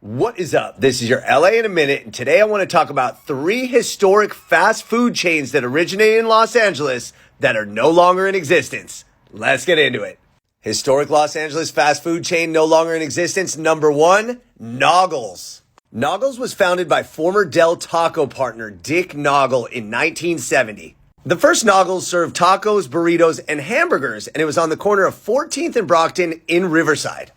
What is up? This is your LA in a minute, and today I want to talk about 3 historic fast food chains that originated in Los Angeles that are no longer in existence. Let's get into it. Historic Los Angeles fast food chain no longer in existence. Number 1, Naugles. Naugles was founded by former Del Taco partner Dick Naugle in 1970. The first Naugles served tacos, burritos, and hamburgers, and it was on the corner of 14th and Brockton in Riverside.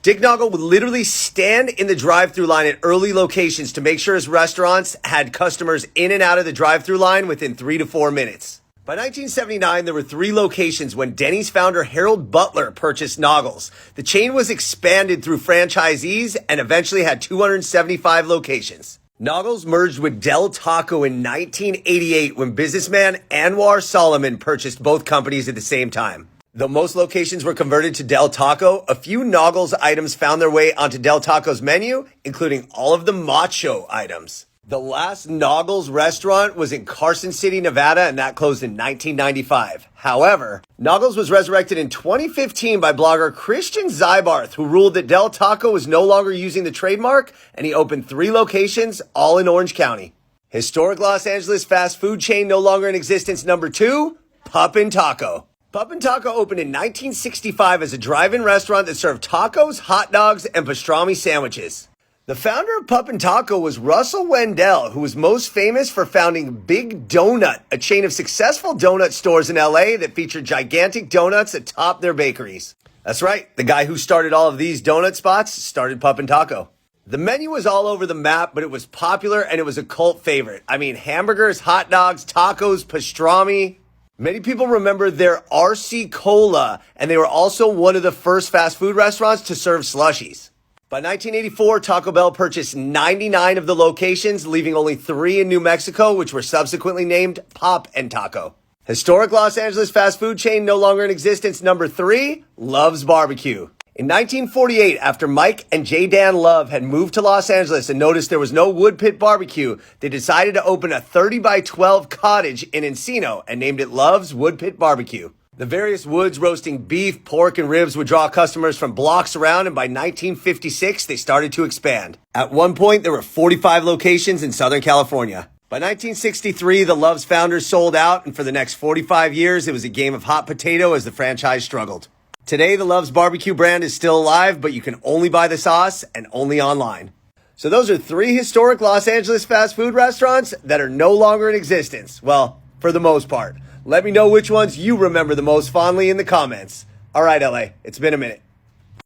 Dick Naugle would literally stand in the drive-thru line at early locations to make sure his restaurants had customers in and out of the drive-thru line within 3 to 4 minutes. By 1979, there were 3 locations when Denny's founder Harold Butler purchased Naugles. The chain was expanded through franchisees and eventually had 275 locations. Naugles merged with Del Taco in 1988 when businessman Anwar Solomon purchased both companies at the same time. Though most locations were converted to Del Taco, a few Naugles items found their way onto Del Taco's menu, including all of the macho items. The last Naugles restaurant was in Carson City, Nevada, and that closed in 1995. However, Naugles was resurrected in 2015 by blogger Christian Zybarth, who ruled that Del Taco was no longer using the trademark, and he opened 3 locations, all in Orange County. Historic Los Angeles fast food chain no longer in existence. Number 2, Puppin' Taco. Puppin' Taco opened in 1965 as a drive-in restaurant that served tacos, hot dogs, and pastrami sandwiches. The founder of Puppin' Taco was Russell Wendell, who was most famous for founding Big Donut, a chain of successful donut stores in LA that featured gigantic donuts atop their bakeries. That's right, the guy who started all of these donut spots started Puppin' Taco. The menu was all over the map, but it was popular and it was a cult favorite. I mean, hamburgers, hot dogs, tacos, pastrami. Many people remember their RC Cola, and they were also one of the first fast food restaurants to serve slushies. By 1984, Taco Bell purchased 99 of the locations, leaving only 3 in New Mexico, which were subsequently named Pop and Taco. Historic Los Angeles fast food chain no longer in existence. Number 3, Love's Barbecue. In 1948, after Mike and J. Dan Love had moved to Los Angeles and noticed there was no wood pit barbecue, they decided to open a 30 by 12 cottage in Encino and named it Love's Wood Pit Barbecue. The various woods roasting beef, pork, and ribs would draw customers from blocks around, and by 1956, they started to expand. At one point, there were 45 locations in Southern California. By 1963, the Love's founders sold out, and for the next 45 years, it was a game of hot potato as the franchise struggled. Today, the Love's Barbecue brand is still alive, but you can only buy the sauce and only online. So those are 3 historic Los Angeles fast food restaurants that are no longer in existence. Well, for the most part. Let me know which ones you remember the most fondly in the comments. All right, LA, it's been a minute.